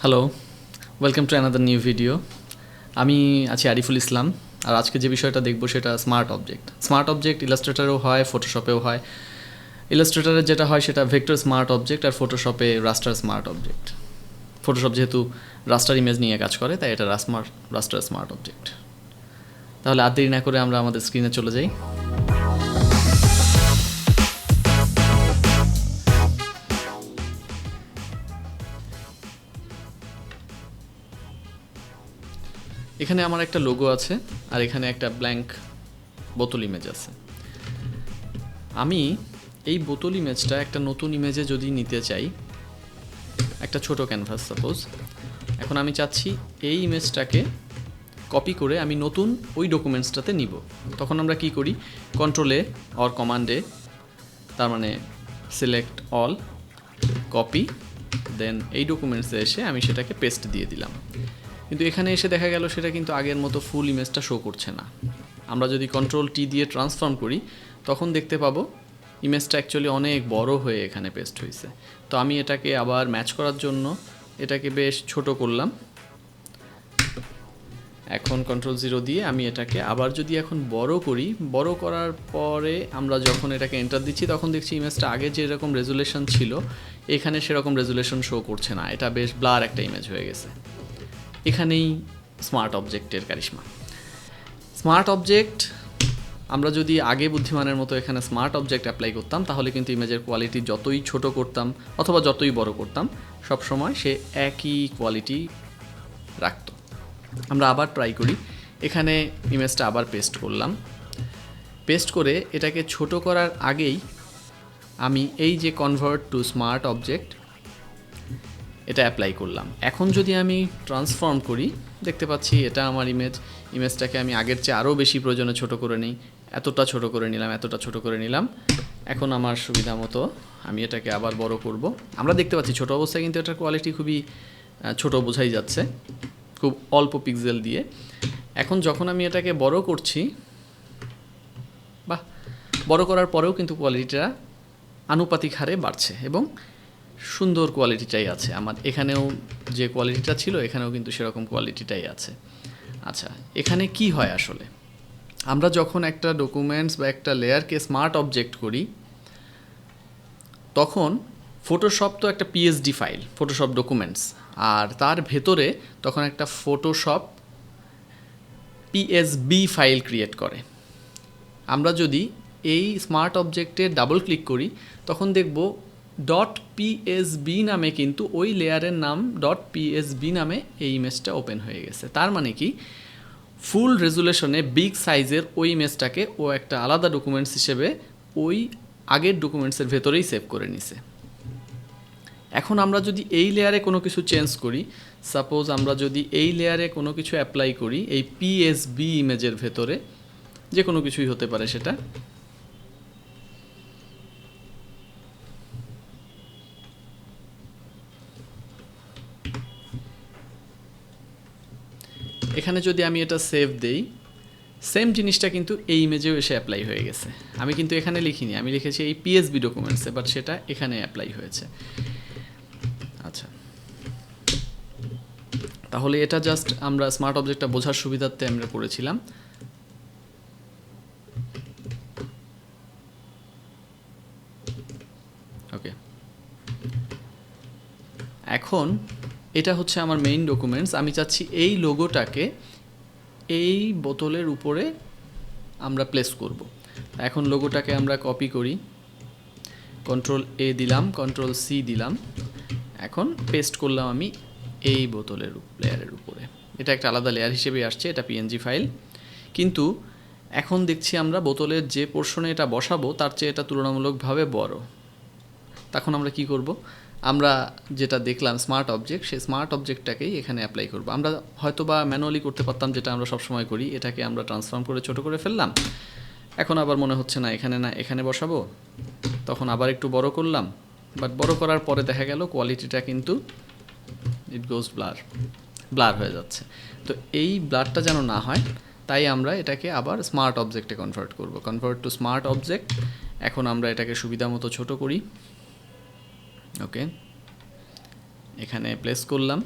Hello, welcome to another new video. আমি আছি আরিফুল ইসলাম, আর আজকে যে বিষয়টা দেখব সেটা স্মার্ট অবজেক্ট। স্মার্ট অবজেক্ট ইলাস্ট্রেটরেও হয়, ফটোশপেও হয়। ইলাস্ট্রেটরে যেটা হয় সেটা ভেক্টর স্মার্ট অবজেক্ট, আর ফটোশপে রাস্টার স্মার্ট অবজেক্ট। ফটোশপ যেহেতু রাস্টার ইমেজ নিয়ে কাজ করে, তাই এটা রাস্টার স্মার্ট অবজেক্ট। তাহলে আর দেরি না করে আমরা আমাদের স্ক্রিনে চলে যাই। এখানে আমার একটা লোগো আছে, আর এখানে একটা ব্ল্যাঙ্ক বোতল ইমেজ আছে। আমি এই বোতল ইমেজটা একটা নতুন ইমেজে যদি নিতে চাই, একটা ছোট ক্যানভাস সাপোজ, এখন আমি চাচ্ছি এই ইমেজটাকে কপি করে আমি নতুন ওই ডকুমেন্টসটাতে নিব। তখন আমরা কি করি, কন্ট্রোলে অর কমান্ডে, তার মানে সিলেক্ট অল, কপি, দেন এই ডকুমেন্টসে এসে আমি সেটাকে পেস্ট দিয়ে দিলাম। কিন্তু এখানে এসে দেখা গেল সেটা কিন্তু আগের মতো ফুল ইমেজটা শো করছে না। আমরা যদি কন্ট্রোল টি দিয়ে ট্রান্সফর্ম করি, তখন দেখতে পাবো ইমেজটা অ্যাকচুয়ালি অনেক বড় হয়ে এখানে পেস্ট হয়েছে। তো আমি এটাকে আবার ম্যাচ করার জন্য এটাকে বেশ ছোট করলাম। এখন কন্ট্রোল 0 দিয়ে আমি এটাকে আবার যদি এখন বড় করি, বড় করার পরে আমরা যখন এটাকে এন্টার দিচ্ছি, তখন দেখছি ইমেজটা আগে যেরকম রেজুলেশন ছিল এখানে সেরকম রেজুলেশন শো করছে না। এটা বেশ ব্লার একটা ইমেজ হয়ে গেছে। এখানেই স্মার্ট অবজেক্টের কারিশমা। স্মার্ট অবজেক্ট আমরা যদি আগে বুদ্ধিমানের মতো এখানে স্মার্ট অবজেক্ট অ্যাপ্লাই করতাম, তাহলে কিন্তু ইমেজের কোয়ালিটি যতই ছোট করতাম অথবা যতই বড় করতাম, সবসময় সে একই কোয়ালিটি রাখত। আমরা আবার ট্রাই করি। এখানে ইমেজটা আবার পেস্ট করলাম। পেস্ট করে এটাকে ছোট করার আগেই আমি এই যে কনভার্ট টু স্মার্ট অবজেক্ট, এটা অ্যাপ্লাই করলাম। এখন যদি আমি ট্রান্সফর্ম করি, দেখতে পাচ্ছি এটা আমার ইমেজটাকে আমি আগের চেয়ে আরও বেশি প্রয়োজনে ছোট করে নিই। এতটা ছোট করে নিলাম, এতটা ছোট করে নিলাম। এখন আমার সুবিধা মতো আমি এটাকে আবার বড় করব। আমরা দেখতে পাচ্ছি ছোট অবস্থায় কিন্তু এটার কোয়ালিটি খুবই ছোট বোঝাই যাচ্ছে, খুব অল্প পিক্সেল দিয়ে। এখন যখন আমি এটাকে বড় করছি, বড় করার পরেও কিন্তু কোয়ালিটিটা আনুপাতিক হারে বাড়ছে এবং সুন্দর কোয়ালিটিটাই আছে। আমার এখানেও যে কোয়ালিটিটা ছিল এখানেও কিন্তু সেরকম কোয়ালিটিটাই আছে। আচ্ছা, এখানে কি হয় আসলে, আমরা যখন একটা ডকুমেন্টস বা একটা লেয়ারকে স্মার্ট অবজেক্ট করি, তখন ফটোশপ তো একটা পিএসডি ফাইল, ফটোশপ ডকুমেন্টস, আর তার ভেতরে তখন একটা ফটোশপ পিএসবি ফাইল ক্রিয়েট করে। আমরা যদি এই স্মার্ট অবজেক্টে ডাবল ক্লিক করি, তখন দেখব .psb নামে কিন্তু ওই লেয়ারের নাম .psb নামে এই ইমেজটা ওপেন হয়ে গেছে। তার মানে কি, ফুল রেজুলেশনে বিগ সাইজের ওই ইমেজটাকে ও একটা আলাদা ডকুমেন্টস হিসেবে ওই আগের ডকুমেন্টসের ভেতরেই সেভ করে নিছে। এখন আমরা যদি এই লেয়ারে কোনো কিছু চেঞ্জ করি, সাপোজ আমরা যদি এই লেয়ারে কোনো কিছু অ্যাপ্লাই করি, এই পিএসবি ইমেজের ভেতরে যে কোনো কিছুই হতে পারে সেটা, এখানে যদি আমি এটা সেভ দেই, সেম জিনিসটা কিন্তু এই ইমেজেও এসে অ্যাপ্লাই হয়ে গেছে। আমি কিন্তু এখানে লিখিনি, আমি লিখেছি এই পিএসবি ডকুমেন্টসে, বাট সেটা এখানে অ্যাপ্লাই হয়েছে। আচ্ছা, তাহলে এটা জাস্ট আমরা স্মার্ট অবজেক্টটা বোঝার সুবিধার্থে আমরা করেছিলাম। ওকে, এখন এটা হচ্ছে আমার মেইন ডকুমেন্টস। আমি চাচ্ছি এই লোগোটাকে এই বোতলের উপরে আমরা প্লেস করব। এখন লোগোটাকে আমরা কপি করি, কন্ট্রোল এ দিলাম, কন্ট্রোল সি দিলাম, এখন পেস্ট করলাম আমি এই বোতলের লেয়ারের উপরে। এটা একটা আলাদা লেয়ার হিসেবে আসছে, এটা পিএনজি ফাইল। কিন্তু এখন দেখছি আমরা বোতলের যে পোর্শনে এটা বসাবো তার চেয়ে এটা তুলনামূলকভাবে বড়। তখন আমরা কি করব, আমরা যেটা দেখলাম স্মার্ট অবজেক্ট, সেই স্মার্ট অবজেক্টটাকেই এখানে অ্যাপ্লাই করব। আমরা হয়তো বা ম্যানুয়ালি করতে পারতাম, যেটা আমরা সবসময় করি, এটাকে আমরা ট্রান্সফর্ম করে ছোট করে ফেললাম। এখন আবার মনে হচ্ছে না এখানে বসাবো, তখন আবার একটু বড় করলাম। বাট বড় করার পরে দেখা গেল কোয়ালিটিটা কিন্তু ইট গোজ ব্লার হয়ে যাচ্ছে। তো এই ব্লারটা যেন না হয়, তাই আমরা এটাকে আবার স্মার্ট অবজেক্টে কনভার্ট করব। Convert to smart object. এখন আমরা এটাকে সুবিধা মতো ছোট করি। ওকে, এখানে প্লেস করলাম।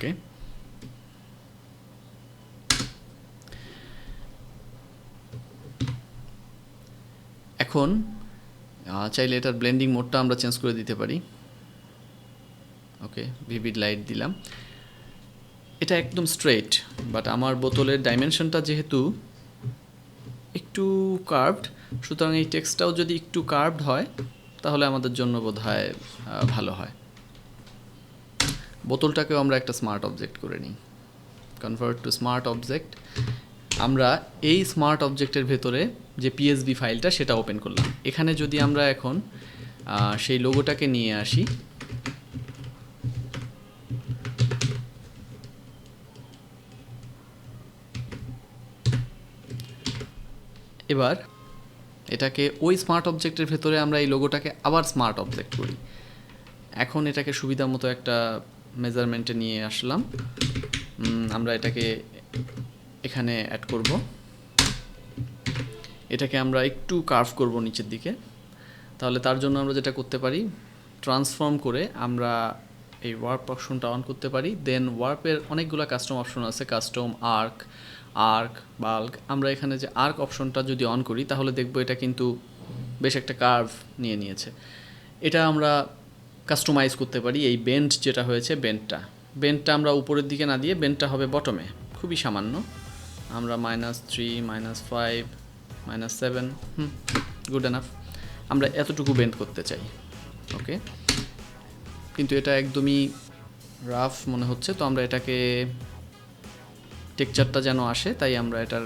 ওকে, এখন চাইলে এটার ব্লেন্ডিং মোডটা আমরা চেঞ্জ করে দিতে পারি। ওকে, ভিভিড লাইট দিলাম। এটা একদম স্ট্রেট, বাট আমার বোতলের ডাইমেনশনটা যেহেতু একটু কার্ভড, সুতরাং এই টেক্সটটাও যদি একটু কার্ভড হয় তাহলে আমাদের জন্য বোধহয় ভালো হয়। বোতলটাকেও আমরা একটা স্মার্ট অবজেক্ট করে নিই, কনভার্ট টু স্মার্ট অবজেক্ট। আমরা এই স্মার্ট অবজেক্টের ভেতরে যে পিএসবি ফাইলটা সেটা ওপেন করলাম। এখানে যদি আমরা এখন সেই লোগোটাকে নিয়ে আসি, এবার এটাকে ওই স্মার্ট অবজেক্টের ভেতরে আমরা এই লোগোটাকে আবার স্মার্ট অবজেক্ট করি। এখন এটাকে সুবিধা মতো একটা মেজারমেন্টে নিয়ে আসলাম। আমরা এটাকে এখানে অ্যাড করব, এটাকে আমরা একটু কার্ভ করব নিচের দিকে। তাহলে তার জন্য আমরা যেটা করতে পারি, ট্রান্সফর্ম করে আমরা এই ওয়ার্প অপশনটা অন করতে পারি। দেন ওয়ার্পের অনেকগুলো কাস্টম অপশন আছে, কাস্টম, আর্ক, বাল্ক। আমরা এখানে যে আর্ক অপশনটা যদি অন করি তাহলে দেখব এটা কিন্তু বেশ একটা কার্ভ নিয়েছে। এটা আমরা কাস্টমাইজ করতে পারি। এই বেন্ড যেটা হয়েছে, বেন্ডটা আমরা উপরের দিকে না দিয়ে বেন্ডটা হবে বটমে, খুবই সামান্য। আমরা -3, -5, -7, গুড এনাফ। আমরা এতটুকু বেন্ড করতে চাই। ওকে, কিন্তু এটা একদমই রাফ মনে হচ্ছে, তো আমরা এটাকে টেক্সচারটা যেন আসে তাই আমরা এটার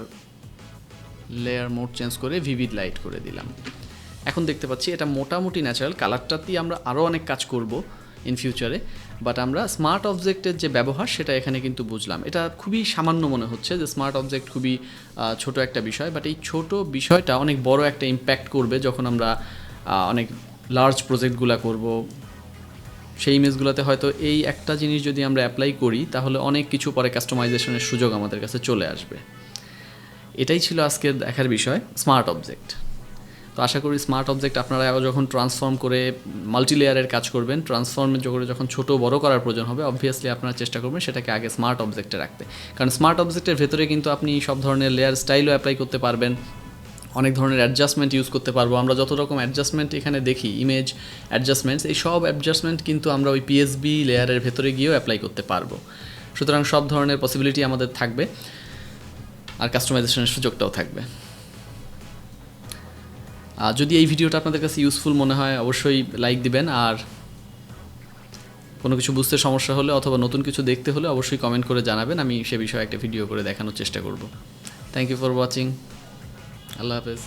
লেয়ার মোড চেঞ্জ করে ভিভিড লাইট করে দিলাম। এখন দেখতে পাচ্ছি এটা মোটামুটি ন্যাচারাল। কালারটাতেই আমরা আরও অনেক কাজ করব ইন ফিউচারে, বাট আমরা স্মার্ট অবজেক্টের যে ব্যবহার সেটা এখানে কিন্তু বুঝলাম। এটা খুবই সামান্য মনে হচ্ছে যে স্মার্ট অবজেক্ট খুবই ছোট একটা বিষয়, বাট এই ছোট বিষয়টা অনেক বড় একটা ইম্প্যাক্ট করবে যখন আমরা অনেক লার্জ প্রজেক্টগুলো করব। সেই ইমেজগুলোতে হয়তো এই একটা জিনিস যদি আমরা অ্যাপ্লাই করি তাহলে অনেক কিছু পরে কাস্টমাইজেশনের সুযোগ আমাদের কাছে চলে আসবে। এটাই ছিল আজকের দেখার বিষয়, স্মার্ট অবজেক্ট। তো আশা করি স্মার্ট অবজেক্ট আপনারা যখন ট্রান্সফর্ম করে মাল্টি লেয়ারের কাজ করবেন, ট্রান্সফর্মের করে যখন ছোট বড় করার প্রয়োজন হবে, অবভিয়াসলি আপনারা চেষ্টা করবেন সেটাকে আগে স্মার্ট অবজেক্টে রাখতে। কারণ স্মার্ট অবজেক্টের ভেতরে কিন্তু আপনি সব ধরনের লেয়ার স্টাইলও অ্যাপ্লাই করতে পারবেন, অনেক ধরনের অ্যাডজাস্টমেন্ট ইউজ করতে পারবো। আমরা যত রকম অ্যাডজাস্টমেন্ট এখানে দেখি, ইমেজ অ্যাডজাস্টমেন্টস, এই সব অ্যাডজাস্টমেন্ট কিন্তু আমরা ওই পিএসবি লেয়ারের ভেতরে গিয়েও অ্যাপ্লাই করতে পারবো। সুতরাং সব ধরনের পসিবিলিটি আমাদের থাকবে, আর কাস্টমাইজেশনের সুযোগটাও থাকবে। যদি এই ভিডিওটা আপনাদের কাছে ইউজফুল মনে হয় অবশ্যই লাইক দিবেন, আর কোনো কিছু বুঝতে সমস্যা হলে অথবা নতুন কিছু দেখতে হলে অবশ্যই কমেন্ট করে জানাবেন, আমি সে বিষয়ে একটা ভিডিও করে দেখানোর চেষ্টা করব। Thank you for watching. আল্লাহ হাফেজ।